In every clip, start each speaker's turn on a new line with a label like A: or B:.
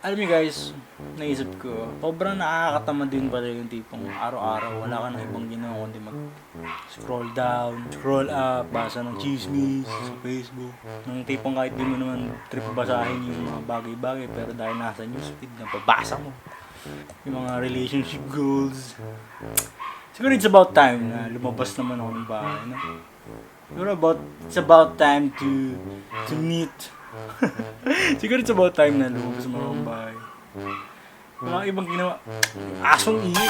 A: Alam niyo guys, naisip ko, sobrang nakakatamad din pala yung tipong araw-araw, wala ka nang ibang ginawa kundi mag-scroll down, scroll up, basa ng chismis sa Facebook. Nung tipong kahit di mo naman trip basahin yung mga bagay-bagay, pero dahil nasa newsfeed, nababasa mo yung mga relationship goals. Siguro it's about time na lumabas naman ako ng bahay, no? Siguro it's about time to meet. Siguro it's about time na lumabas mo ng bahay. Wala kang ibang ginawa. Asong ihi.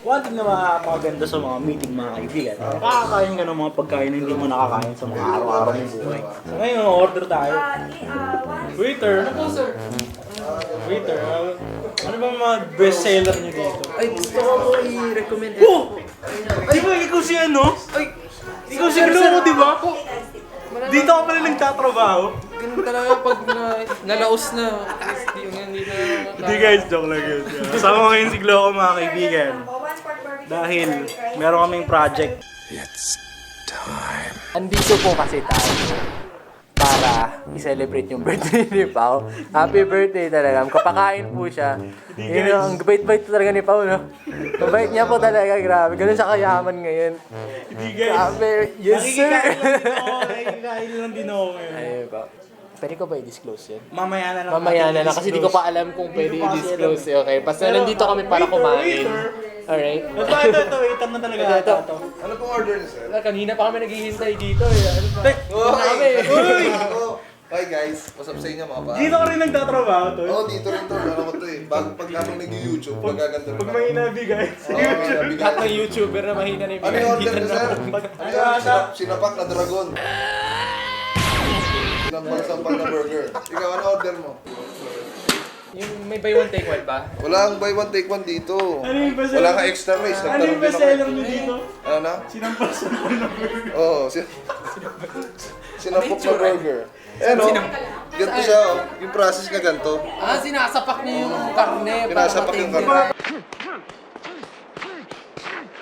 A: One thing na makakaganda sa mga meeting mga kaibigan, nakakakain ka ng mga pagkain na hindi mo nakakain sa mga araw-araw ng buhay. So ngayon, order tayo. Waiter! Ano po, sir? Waiter, ano ba mga best seller niyo dito?
B: Ay, gusto ko po i-recommend.
A: Oh! Di ba ikaw si ano?
B: Ay!
A: Ikaw si Globo, di ba? Dito ka pala nagtatrabaho.
B: Ganun talaga pag nalaos na. Hindi na...
A: Hindi guys, joke lang yun. Kasama ko ngayon si Globo mga kaibigan. Dahil meron kaming project.
C: It's time.
D: Andito po kasi tayo para i-celebrate yung birthday ni Pao. Happy birthday talaga. Kapakain po siya. Yun, ang bait-bait talaga ni Pao, no? Mabait niya po talaga, grabe. Ganun siya kayaman ngayon.
A: Hindi guys.
D: Sabi, yes sir!
A: Nakikikain lang din ako ngayon.
D: Ayun pa. Pwede ko ba i-disclose yun?
A: Mamaya na lang.
D: Mamaya na lang kasi di ko pa alam kung pwede i-disclose. Okay, basta nandito kami para kumain. Alright?
A: Ito, waiter na talaga. Ito.
C: Ano pong order niyo, sir?
D: Kanina pa kami naghihintay dito. Ano pa?
C: Hi guys, what's up sa inyo mga pa?
A: Dito ka rin nagtatrabaho to.
C: Oo, dito rin to. Ano ko to eh. Bago pag kami nag-YouTube, magaganda rin
A: Pag
C: ako.
A: may inabi guys.
D: Lahat ng YouTuber na mahina na yung
C: Ano yung order niyo, sir?
A: Ano
C: Sinapak na dragon. Sinampal-sampal na burger. Ikaw, ano order mo?
D: Yung may buy one take one ba?
C: Wala kang buy one take one dito.
A: Ano yung best
C: Wala kang extra rice.
A: Ano yung best seller nyo dito?
C: Ano na?
A: Sinampal-sampal na burger.
C: Oo, sinampok na burger. Eh no, ganito siya oh. Yung process nga ganito.
D: Ah, sinasapak niyo yung karne.
C: Pinasapak yung karne.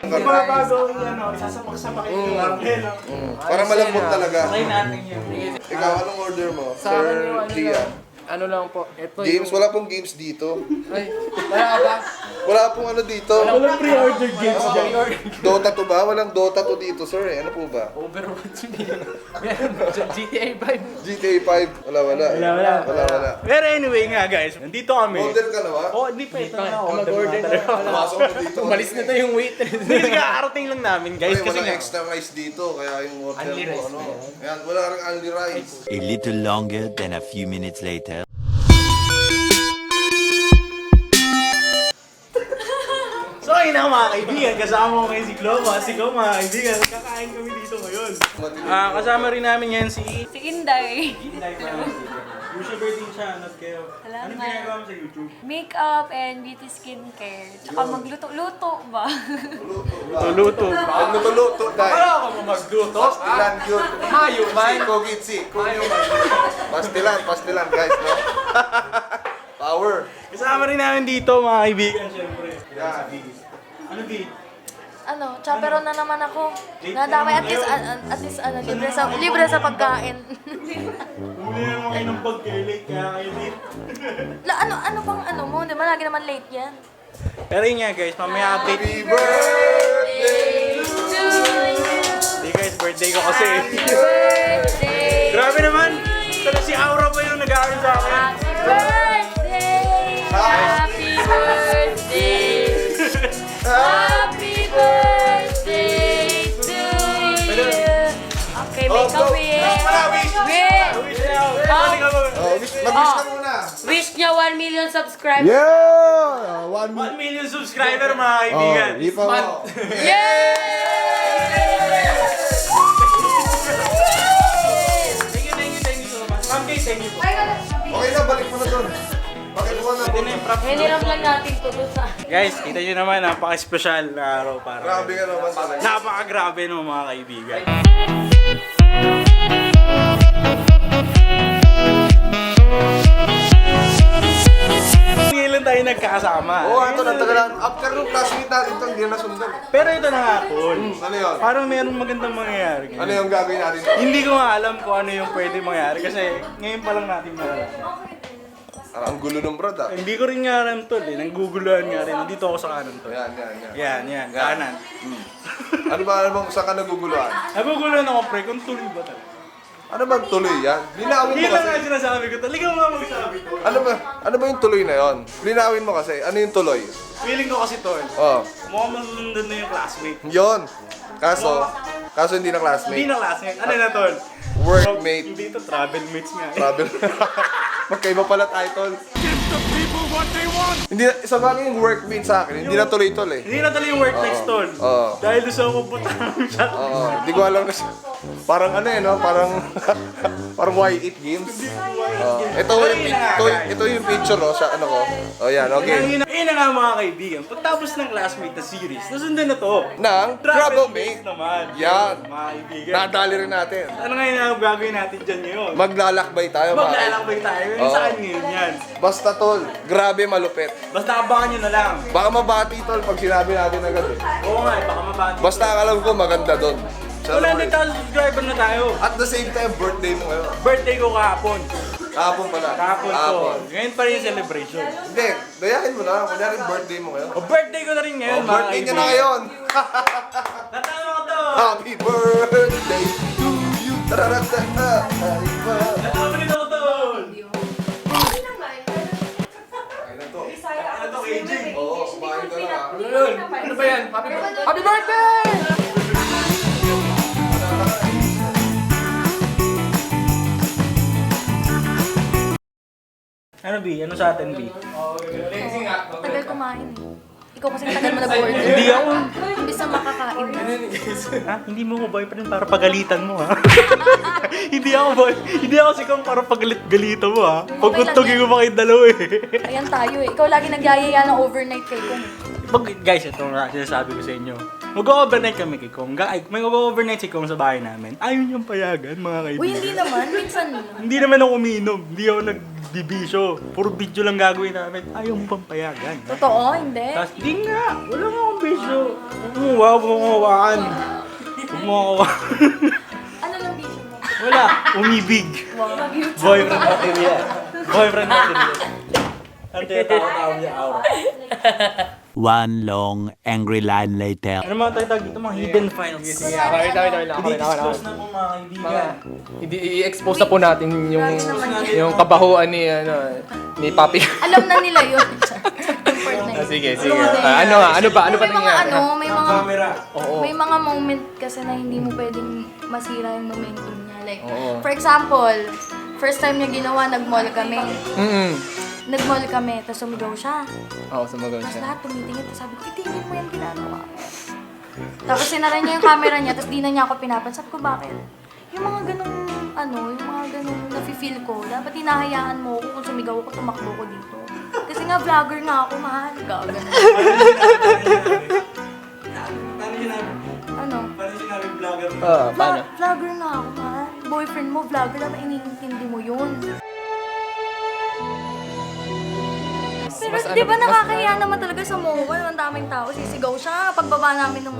A: Di ba bago yan o, isasapak-sapakin yung arkel.
C: Para malambot talaga.
A: Try natin yun.
C: Ikaw, anong order mo?
D: Sa akin
C: Sir
D: yung ano
C: Gia.
D: lang. Ano lang po. Ito
C: Games?
D: yung...
C: Wala pong games dito.
D: Ay, wala ba?
C: Wala pong ano dito.
A: Walang pre-order games dyan.
C: Dota to ba? Walang Dota to dito, sir. Ano po ba?
D: Overwatch hindi. Meron ba dyan? GTA 5.
C: GTA 5? Wala.
A: Wala. Pero anyway nga guys, nandito kami.
C: Order ka na ba?
A: Oh, hindi pa ito na
D: Mag-order na.
C: Pumasok mo dito.
D: Umalis na tayo yung waitress.
A: Hindi, kakarating lang namin guys.
C: Ay,
A: Kasi
C: walang
A: nga,
C: extra rice dito. Kaya yung order
D: Only
C: mo,
D: rice
C: ano?
D: ba yan?
C: Ayan, wala rin only rice.
E: A little longer than a few minutes later.
A: so ayun na mga kaibigan, kasama ko ngayon si Globo. Si Globo mga kaibigan, kakain kami dito ngayon. Kasama rin namin yan si
F: Inday.
A: Inday mga kaibigan. Usual birthday siya, not kayo.
F: Salamat.
A: Anong ginagawa mo sa YouTube?
F: Makeup and beauty skincare. Tsaka magluto-luto ba?
A: Luto.
C: Pag natuluto, dahil.
D: Wala ka mo magluto.
C: Pastilan yun.
D: Mayo man.
C: Kogitsi. Pastilan guys, no? Power.
A: Kasama rin namin dito mga kaibigan, syempre.
C: Yan.
A: Ano di?
F: Ano, chaperon na naman ako. Nadamay at least ano, libre sa pagkain.
A: Huli naman kayo ng pag-late kaya kayo late.
F: ano bang ano mo? Di ba lagi naman late yan?
A: Pero yun nga guys, mamaya update.
C: Happy birthday!
A: Hindi guys, birthday ko kasi.
F: Birthday!
A: Grabe naman! Pero si Aura pa yung nag-aaral sa akin.
F: Happy birthday! Happy birthday! Happy birthday to you! Okay, make a wish! Wish!
C: Mag-wish ka muna.
F: Wish niya 1 million subscribers!
C: Yeah!
A: 1 million subscriber mga kaibigan.
C: Di pa mo.
F: Yay!
A: Thank you so much. Ma'am Kay, thank you po.
C: Okay na, balik mo na doon. Pakikuha na po.
A: Ito na yung prop.
F: Hiniram lang natin to sa...
A: Guys, kita nyo naman, napaka-special na araw para.
C: Grabe ka naman talaga.
A: Napaka-grabe no mga kaibigan. kailan tayo nagkasama.
C: Oo, ito na tagalan. After nung classmate natin ito, hindi na nasundan.
A: Pero ito na nga, Tol.
C: Ano yun?
A: Parang merong magandang mangyayari.
C: Ano yung gagawin natin?
A: Hindi ko nga alam kung ano yung pwede mangyari kasi ngayon pa lang natin malalaman.
C: Ang gulo ng brad ah.
A: Hindi ko rin nga alam, Tol. Nangguguluhan nga rin. Nandito ako sa kanan, Tol.
C: Yan.
A: Kanan.
C: Ano bang saan ka naguguluhan?
A: Naguguluhan ako, pre, kung tuloy ba talaga?
C: Ano bang tuloy yan? Linawin
A: Hindi
C: mo
A: lang
C: kasi.
A: nga sinasabi ko, Tol. Ikaw nga magsabi, Tol.
C: Ano ba yung tuloy na yon? Linawin mo kasi. Ano yung tuloy?
A: Feeling ko kasi, Tol,
C: Oh,
A: mukhang masundan na yung classmate.
C: yon. Kaso hindi na
A: Hindi
C: classmate.
A: na classmate. Ano na, Tol?
C: Workmate.
A: Hindi to travel mates nga.
C: Travel. Magkaiba pala tayo, tol. Hindi, isa bagay yung workmate sa akin. Hindi na tuloy-tol eh.
A: Hindi na tuloy yung workmates, Tol.
C: Oo.
A: Dahil doon sa pupunta ng shot.
C: Oo, hindi ko alam na siya. Parang ano eh, no? Parang Y8 games. Ito yung picture, no? Sa ano ko. Oh, yan, okay.
A: Ayun na nga mga kaibigan. Pagtapos ng classmate na series, nasundan na to.
C: Nang Troublemates.
A: naman.
C: Yan.
A: Mga kaibigan.
C: Nadali rin natin.
A: Ano ngayon ang gagawin natin dyan ngayon?
C: Maglalakbay tayo, mga
A: Maglalakbay tayo. Yung
C: Oo.
A: saan ngayon yan?
C: Basta, tol. Grabe malupit.
A: Basta abangan nyo na lang.
C: Baka mabati, tol, pag sinabi natin agad eh.
A: Oo nga, baka mabati.
C: Basta ang alam ko, maganda doon.
A: 100,000 subscriber na tayo.
C: At the same time, birthday mo ngayon.
A: Birthday ko kahapon.
C: Kahapon pala.
A: Kahapon ko. Ngayon pa rin yung celebration.
C: Hindi, dayahin mo na. Kunyari birthday mo ngayon.
A: O birthday ko na rin ngayon, mga
C: Birthday niya na
A: kaibigan.
C: ngayon.
A: Natama ko to!
C: Happy birthday to you. Tararata. Happy birthday.
A: Natama rin ako to! Ano to, KJ?
C: Oo, kumain ka na nga.
B: Ano ba yan? Happy birthday!
A: Ano, B? Ano sa atin, B?
F: Tagal kumain eh. Ikaw kasi tagal mo nag-order.
A: Hindi ako.
F: Imbis na makakain na.
A: Ha? Hindi mo ko boyfriend para pagalitan mo, ha? Hindi ako si Kong para pagalit-galitan mo, ha? Pagkuntugin ko pa kayong dalawa, eh.
F: Ayan tayo eh. Ikaw lagi nagyayaya ng overnight kay Kong.
A: Guys, ito nga sinasabi ko sa inyo. Mag-overnight kami kay Kong. May mag-overnight si Kong sa bahay namin. Ayaw niyang payagan, mga kaibigan.
F: Uy, hindi naman. Minsan lang.
A: Hindi naman ako umiinom. Hindi ako nagbibisyo. Puro video lang gagawin namin. Ayaw mo pang payagan.
F: Totoo, hindi.
A: Tapos, di nga. Wala nga akong bisyo. Huwag mo hawakan. Huwag mo hawakan.
F: Ano lang vision mo?
A: Wala. Umibig. Boyfriend material. Boyfriend material. Ang tinatawag niya aura.
E: One long angry line later.
A: Ano mga tawag dito? Mga hidden files. I-disclose na po mga kaibigan.
B: Hindi i-expose na po natin yung kabahuan ni ni Papi.
F: Alam na nila yun. Fortnite.
B: Sige. Ano ba
F: May mga
B: nangyayari?
F: may mga
A: Camera.
F: may mga moment kasi na hindi mo pwedeng masira yung momentum niya. Like,
B: Oo.
F: for example, first time niya ginawa, nag-mall kami. Nag-mall kami, tapos sumigaw siya.
B: Oo, sumagal
F: Tapos
B: siya.
F: lahat tumitingin, tapos sabi ko, itingin mo yan ginagawa mo. Tapos sinara niya yung camera niya, tapos di na niya ako pinapan. Sabi ko, bakit? Yung mga ganung, yung mga ganung nafe-feel ko, dapat hinahayaan mo ako kung sumigaw ako, tumakbo ko dito. Kasi nga, vlogger nga ako, mahal. Gagan.
A: Paano sinabi?
F: Ano?
A: Paano sinabi vlogger?
B: Paano?
F: Vlogger nga ako, mahal. Boyfriend mo, vlogger, dapat iniintindi mo yun. Pero di ba nakakahiya naman talaga sa mall, ang daming tao, sisigaw siya. Pagbaba namin ng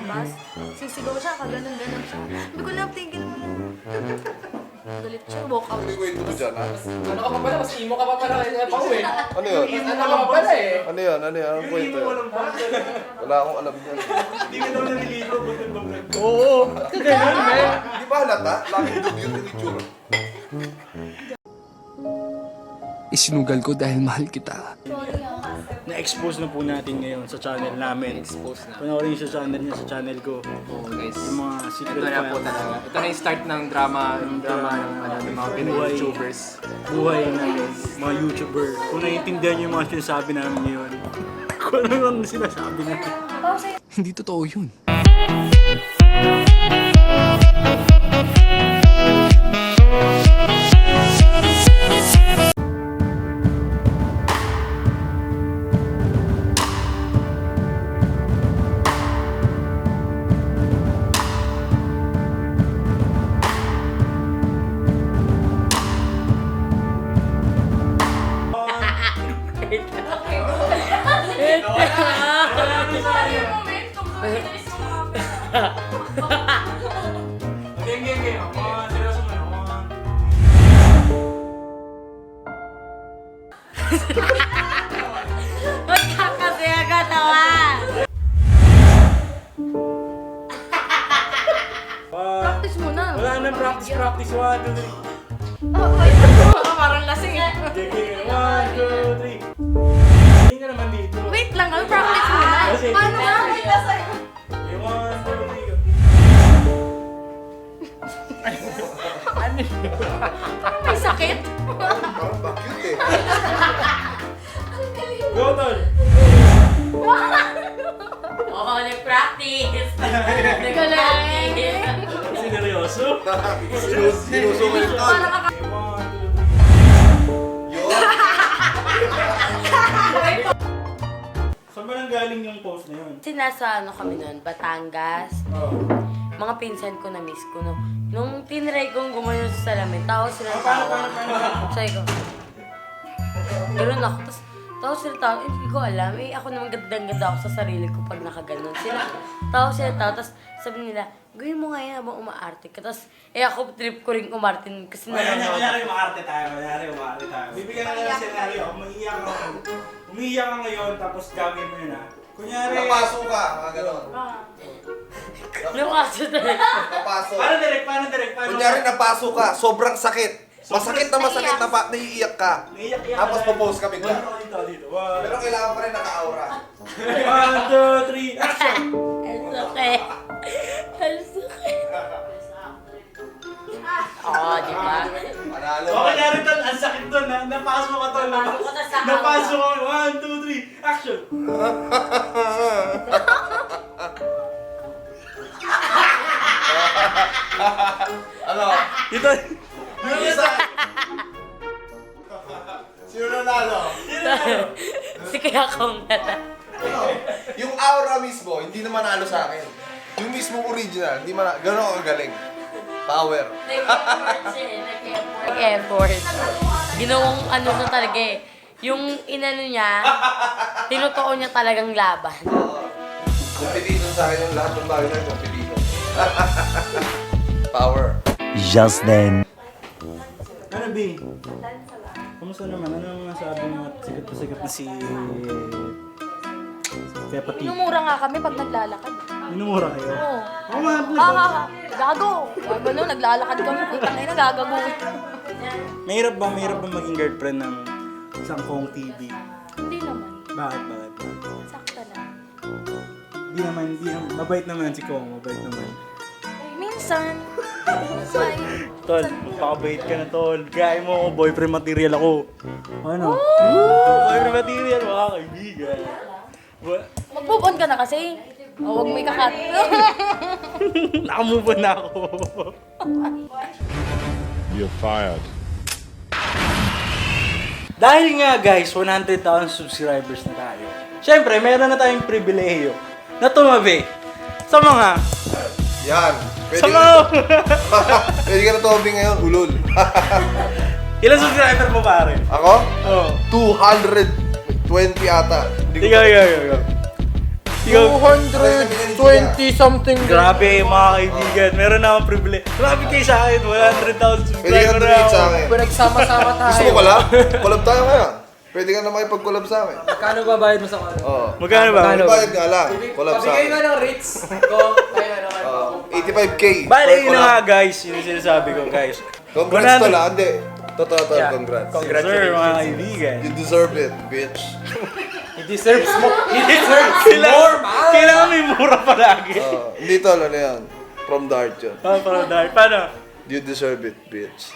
F: bus, sisigaw siya, kaganon siya. Hindi ko lang tingin mo. Galit siya, walk out.
C: Ano yung kwento mo dyan, ha?
B: Ano ka pa pala? Mas imo ka pa pala kaya pa eh.
C: Ano yun?
B: Ano ka pa pala eh?
C: Ano yun? Anong kwento yun? Wala akong alam dyan.
A: Hindi ka daw nalilito.
B: Oo.
C: Di ba halata? Laging dugyot yung itsura.
B: Isinugal ko dahil mahal kita.
A: Na-expose na po natin ngayon sa channel namin.
B: Expose na.
A: Panoorin niyo sa channel niya, sa channel ko.
B: Oo guys.
A: Yung mga secret
B: Ito na po
A: files.
B: talaga. Ito na yung start ng drama ng mga Pinoy
A: Buhay.
B: YouTubers.
A: Buhay ng mga YouTuber. Kung naiintindihan niyo yung mga sinasabi namin ngayon. Kung ano yung sinasabi namin.
B: Hindi totoo yun.
A: Game. Seryoso mo na.
F: Magkakasi agad tawa. Practice mo na.
A: Wala na practice. 1, 2, 3.
F: Parang lasing eh.
A: Game. 1, 2, 3. Hindi ka naman dito.
F: Wait lang, practice mo na.
A: Kasi-
F: Paano nga? Wait lang sa'yo.
A: Game 1, 2, 3.
F: May sakit.
C: Parang bakit eh.
A: Go, Tol!
G: Oo, nag-practice.
F: Galing.
A: Seryoso?
C: Sinuso mo yung tol.
F: Parang kaka...
A: Game 1, 2, 3.
C: Yun.
A: Saan ba nang galing yung post na yun?
G: Sinasa ano kami nun, Batangas. Mga pinsan ko na miss ko. No? Nung tinry kong gumayon sa salamin, tao sila tawa. Sabi ko, gano'n ako. Tapos, tao sila tawa. Hindi ko alam. Ako naman gandang-ganda ako sa sarili ko pag nakaganon. Tao sila tawa. Tapos sabi nila, gawin mo nga yan habang umaarte ka. Tapos, ako trip ko rin umartin kasi nanonood.
A: Kunyari umaarte tayo. Bibigyan ka ng senaryo. Umiiyak ka ngayon, tapos gagawin mo yun ha. Kunyari...
C: Napaso ka, mga ganon.
G: Lumaso talaga.
C: Napaso.
A: Paano direct?
C: Kunyari napaso ka, sobrang sakit. Masakit na naiiyak ka.
A: Naiiyak
C: Tapos po-post ka bigla.
A: Dito.
C: Pero kailangan pa rin naka-aura.
A: 1, 2, 3, action!
G: Ang sakit. Ang sakit. Oo, di ba?
C: Panalo.
A: Okay, kunyari tol, ang sakit doon ha. Napaso ka tol.
G: Napasok ka sa
A: Napaso ka. 1, 2, 3, action!
C: Ano?
A: Ito.
C: Yung isa. Sino nanalo?
G: Si kaya kong nata.
C: Ano? Yung aura mismo, hindi na manalo sa akin. Yung mismo original, hindi manalo. Gano'n ako galing. Power.
G: Nag-effort siya eh. Nag-effort. Ginawang ano na talaga eh. Yung inano niya, tinutuon niya talagang laban.
C: Competition sa akin yung lahat ng bagay na competition. Power.
E: Just then.
A: Ano, B? Kamusta naman? Ano ang nasabi mo at sikat na si... Peppa T?
F: Minumura nga kami pag naglalakad.
A: Minumura kayo?
F: Oo.
A: Oo nga,
F: Gago. Gago, naglalakad kami. Putang ina, gagago.
A: Mahirap ba maging girlfriend ng isang Kong TV?
F: Hindi naman.
A: Bakit?
F: Sakta lang.
A: Hindi naman. Mabait naman si Kong, mabait naman.
F: Minsan.
A: Tol, magpakabait ka na, tol. Gaya mo ako, boyfriend material ako. Ano? Boyfriend material, mga kaibigan.
F: Mag-move on ka na kasi. O, huwag mo ikakat.
A: Nakamove on na ako.
H: You're fired.
A: Dahil nga guys, 100,000 subscribers na tayo. Siyempre, meron na tayong pribilehiyo na tumabi sa mga...
C: Yan.
A: Sa mga...
C: Pwede ka na tumabi ngayon, ulol.
A: Ilan subscriber mo pare?
C: Ako?
A: Oo.
C: 220 ata. Hindi ko-
A: Ikaw.
B: 220 something.
A: Grabe mga kaibigan, meron na akong pribilehiyo. Grabe kayo sa akin, 100,000
C: Pwede ka
A: subscriber
C: na
A: na
C: donate
A: ako.
C: sa akin.
B: Pinagsama-sama tayo.
C: Gusto mo collab? Collab tayo ngayon. Pwede ka na makipag-collab sa akin.
B: Magkano babayad mo sa kanya?
C: Oo.
A: Magkano ba?
B: Magkano?
C: Bayad nga lang. Collab sa
B: Pabigay
C: akin.
B: nga ng rates ko. Ay, ano,
C: 85k.
A: Bale,
C: per
A: yun na
C: collab.
A: nga guys, yun yung sinasabi ko guys.
C: Congrats
A: 100.
C: to lang, hindi. Totoo, congrats.
A: Sir, mga kaibigan.
C: You deserve it, bitch.
B: He deserves more. He deserves more, man.
A: Kailangan may mura palagi.
C: Hindi tol, ano yan? From the heart yun.
A: Paano?
C: You deserve it, bitch.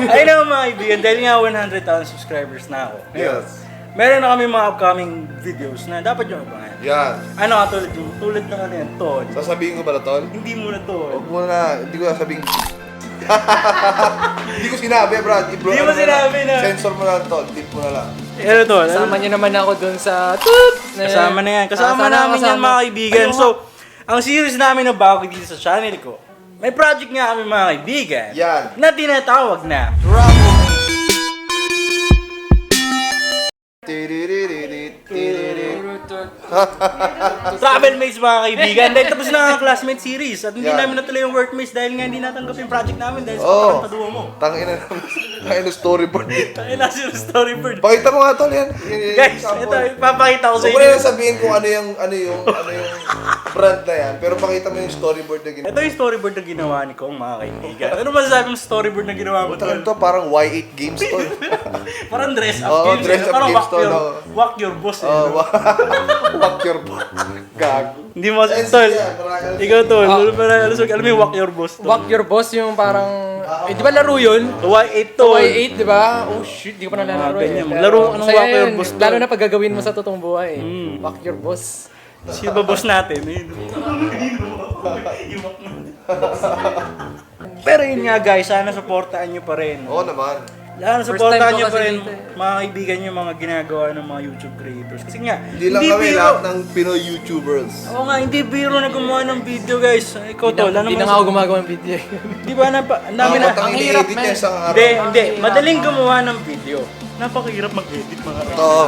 A: Ayun na mga kaibigan, dahil nga 100,000 subscribers na ako.
C: Yes.
A: Meron na kami mga upcoming videos na dapat nyo abangan.
C: Yan.
A: Ano ka tulad ng ano yan, tol.
C: Sasabihin ko ba na tol?
A: Hindi mo na tol.
C: Huwag mo na, hindi ko sasabihin. Hindi ko sinabi, Brad.
A: Hindi mo sinabi na.
C: Sensor mo na tol, tip mo na lang.
A: Ano tol?
B: Kasama niyo naman ako dun sa toot.
A: Kasama na yan. Kasama namin yan mga kaibigan. So, ang series namin na bago dito sa channel ko, may project nga kami mga kaibigan.
C: Yan.
A: Na tinatawag na
C: Trouble.
A: Travel mates mga kaibigan. Dahil tapos na ang classmate series. At hindi
C: Yeah.
A: namin natuloy yung workmates dahil nga hindi natanggap yung project namin dahil sa
C: Oo.
A: pagkakaduo mo.
C: Tangina ng storyboard.
A: Ay, nasa yung storyboard.
C: Pakita mo nga tol yan.
A: Guys, ito, ipapakita ko sa
C: Huwag mo na
A: inyo.
C: lang sabihin kung ano yung brand na yan. Pero pakita mo yung storyboard na ginawa.
A: Ito yung storyboard na ginawa ni Kong, mga kaibigan. Ano masasabi yung storyboard na ginawa mo?
C: Tagal to, parang Y8 games to.
A: Parang dress up
C: Oo,
A: games.
C: dress up
A: Parang
C: games to, no?
A: walk your boss.
C: Oh, fuck your butt. Gag.
A: Hindi mo,
C: Sense
A: tol.
C: yan, marami-
A: Ikaw, tol. Alam mo yung walk your boss, tol.
B: Walk your boss yung parang... di ba laro yun?
A: Y8 to.
B: Y8, di ba? Oh shit, di ko pa nalalaro eh.
A: ganyan.
B: Pero
A: Maglaro ka ng
B: masaya
A: Walk Your
B: yun.
A: Boss,
B: Lalo
A: tol.
B: na pag gagawin mo sa totoong buhay. Walk your boss.
A: Sino ba boss natin? Pero yun nga guys, sana supportaan nyo pa rin.
C: Oo naman.
A: Sana
B: First
A: supportaan
B: time ko
A: nyo pa
B: kasi
A: rin
B: dito
A: mga kaibigan nyo, mga ginagawa ng mga YouTube creators. Kasi nga,
C: Hindi lang kami
A: biro.
C: lahat ng Pinoy YouTubers.
A: Oo nga, hindi biro na gumawa ng video guys. Ikaw tol, ano
B: Hindi na
A: mo?
B: nga ako gumagawa ng video.
A: Di ba, ang dami na.
C: Ang
B: hirap,
C: edit
B: man.
C: niya isang araw.
A: Hindi. Madaling gumawa ng video. Napakahirap mag-edit mga
C: Oo.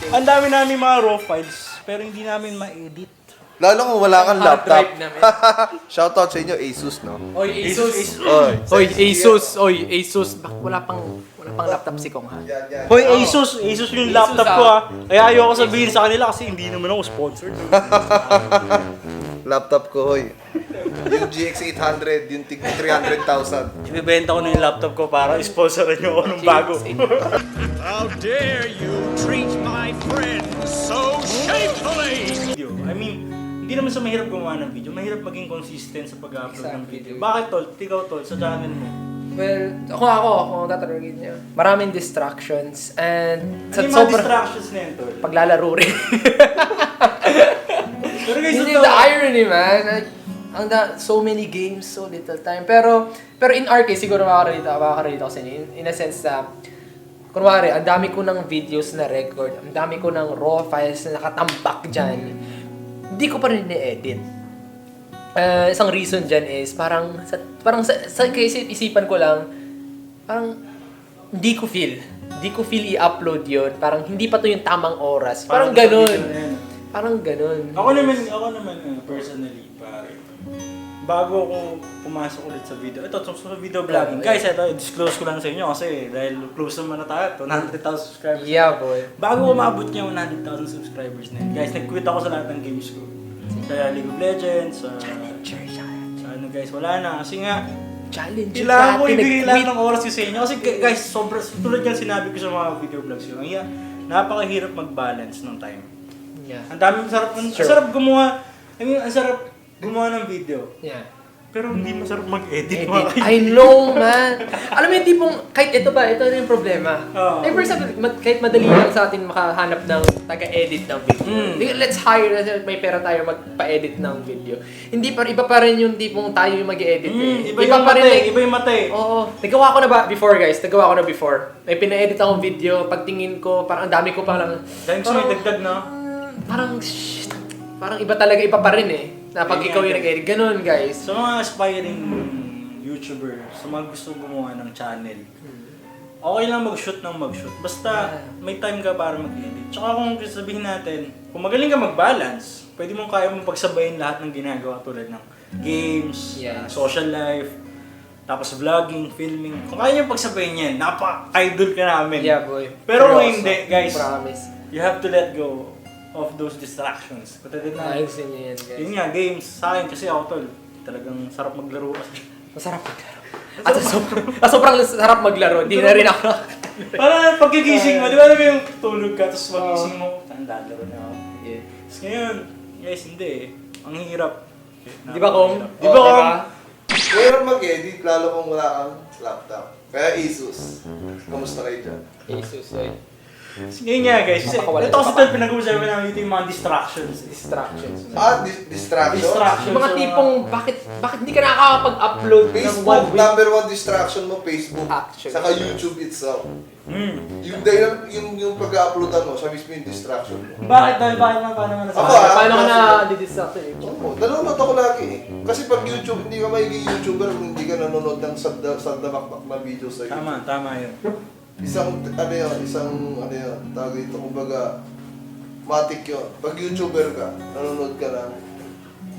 A: Ang dami namin mga raw files, pero hindi namin ma-edit.
C: Lalo kung wala kang
B: Hard
C: laptop.
B: drive namin.
C: Shoutout sa inyo, Asus, no?
B: Oy, Asus.
C: Oy,
B: Oy, Asus. Oy, Asus. Bakit wala pang laptop si Kong ha?
C: Yan.
A: Hoy, Asus yung laptop ko ha. Kaya ayoko sabihin sa kanila kasi hindi naman ako sponsored.
C: Laptop ko, hoy. Yung GX 800, yung tig 300,000.
A: Ibibenta ko na yung laptop ko para sponsoran nyo ako ng bago.
H: How dare you treat my friends so shamefully!
A: Video. I mean, hindi naman sa mahirap gumawa ng video, mahirap maging consistent sa pag-upload ng video. Bakit tol? Ikaw tol, sa channel mo.
B: Well, ako tatanungin niya. Maraming distractions and
A: Ano yung mga distractions na yun tol?
B: paglalaro rin.
A: Pero guys,
B: Yun
A: ito,
B: yung the irony, man. So many games, so little time. Pero in our case, siguro makakarelate ako sa inyo. In a sense na, kunwari, ang dami ko ng videos na record, ang dami ko ng raw files na nakatambak dyan, hindi ko pa rin ni-edit. Isang reason dyan is, parang sa isipan ko lang, parang hindi ko feel i-upload yun. Parang hindi pa to yung tamang oras. Parang ganun. Parang ganun.
A: Ako naman personally, pare. Bago ako pumasok ulit sa video, ito, sa video vlogging. Guys, ito, disclose ko lang sa inyo kasi dahil close naman na tayo, 100,000 subscribers.
B: Yeah, boy.
A: Bago umabot niya 100,000 subscribers na yun, guys, nag-quit ako sa lahat ng games ko. Sa League of Legends, sa ano guys, wala na. Kasi nga,
B: Challenge.
A: kailangan ko ibigay lahat ng oras ko sa inyo. Kasi guys, sobrang, tulad yan sinabi ko sa mga video vlogs ko, napakahirap mag-balance ng time.
B: Yeah.
A: Ang dami, ang sarap gumawa, ang sarap gumawa ng video.
B: Yeah.
A: Pero hindi masarap mag-edit mga kaibigan.
B: I know, man. Alam mo yung tipong, kahit ito na yung problema.
A: Oo.
B: Like for example, kahit madali lang sa atin makahanap ng taga-edit ng video. Let's hire, may pera tayo magpa-edit ng video. Hindi pa, iba pa rin yung tipong tayo yung mag-edit.
A: Iba yung mata eh, iba yung mata eh.
B: Oo. Nagawa ko na ba before, guys? Nagawa ko na before. May pina-edit akong video, pagtingin ko, parang ang dami ko parang...
A: Dahil gusto may dagdag na.
B: Parang iba talaga, iba pa rin eh. Na pag ikaw yung nag-edit. Ganun, guys.
A: Sa mga aspiring YouTuber, sa mga gusto gumawa ng channel, okay lang mag-shoot ng mag-shoot. Basta may time ka para mag-edit. Tsaka kung sabihin natin, kung magaling ka mag-balance, pwede mong kaya mong pagsabayin lahat ng ginagawa tulad ng games, social life, tapos vlogging, filming. Kung kaya nyo pagsabayin yan, napaka-idol ka namin.
B: Yeah, boy.
A: Pero kung
B: Seryoso.
A: hindi, guys,
B: Promise.
A: you have to let go of those distractions. Katulad na,
B: Ayusin niyo yan, guys.
A: yun nga, games. Sa akin kasi ako tol, talagang sarap maglaro kasi.
B: Masarap maglaro. At sobrang sarap maglaro. Hindi na rin ako.
A: Parang pagkigising mo, di ba alam mo yung tulog ka, tapos magising mo, saan lalaro na ako.
B: Yeah.
A: Tapos ngayon, guys, hindi eh. Ang hirap.
B: Di ba, Kong?
A: Di ba, Kong?
C: Mahirap mag-edit, lalo kung wala kang laptop. Kaya Asus. Kamusta kayo dyan?
B: Jesus, oy.
A: Ngayon nga guys, kasi
B: Napakawala
A: ito kasi tol, pinag-uusapan namin ito yung mga distractions.
B: Distractions.
C: Distraction?
A: Distractions.
B: Yung mga tipong, bakit hindi ka nakakapag-upload ng
C: Facebook,
B: one week?
C: number one distraction mo, Facebook.
B: Actually.
C: Saka YouTube itself.
A: Hmm.
C: Yung pag-uploadan mo, siya mismo yung distraction mo.
A: Bakit dahil paano naman
C: Ako ah,
B: Paano ka
C: kasi-
B: na didistract eh?
C: Oo, nanonood ako lagi eh. Kasi pag YouTube, hindi ka magiging YouTuber kung hindi ka nanonood ng sadabakbak na video sa YouTube.
A: Tama yun.
C: Isang, tawag dito, kumbaga, matik yun. Pag YouTuber ka, nanonood ka ng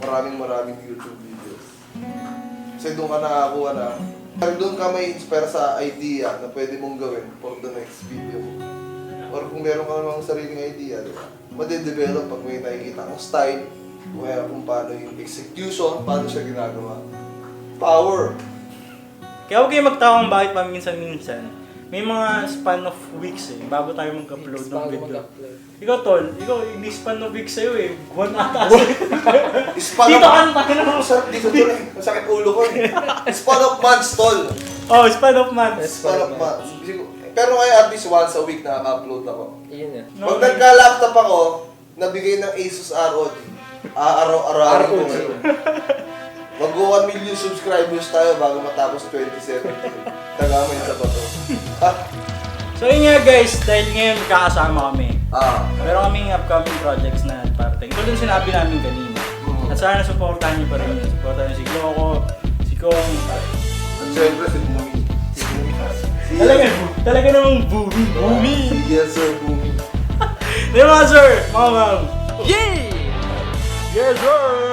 C: maraming YouTube videos. Kasi doon ka nakakuha na, doon ka may inspire sa idea na pwede mong gawin for the next video mo. Or kung meron ka namang sariling idea, di ba? Made-develop pag may nakikita kang style, kaya kung paano yung execution, paano siya ginagawa. Power!
A: Kaya huwag kayo magtawang bakit pa minsan-minsan. May mga span of weeks bago tayo mag-upload ng video. Ikaw, Tol, hindi span of weeks sa'yo Buwan ata.
C: Span
A: Dito
C: of...
A: ka na
C: Dito to eh. Masakit ulo ko eh. Span of months, tol.
A: Oh, span of months.
C: Span of months. Pero ngayon at least once a week nakaka-upload ako.
B: Yun eh.
C: Pag nagka-laptop ako, nabigay ng Asus ROG. Araw-araw ko ngayon. Mag-1 million subscribers tayo bago matapos 2017. Tagamay sa bato.
A: So yun nga guys, dahil ngayon kakasama kami. Meron kaming upcoming projects na parating. Ito din sinabi namin kanina. At sana supportahan niyo pa rin yun. Supportahan niyo si Gloco, si Kong.
C: At syempre si Bumi.
A: Talaga namang Bumi.
C: Yes sir, Bumi.
A: Di mga sir, mga ma'am. Yeah! Yes sir!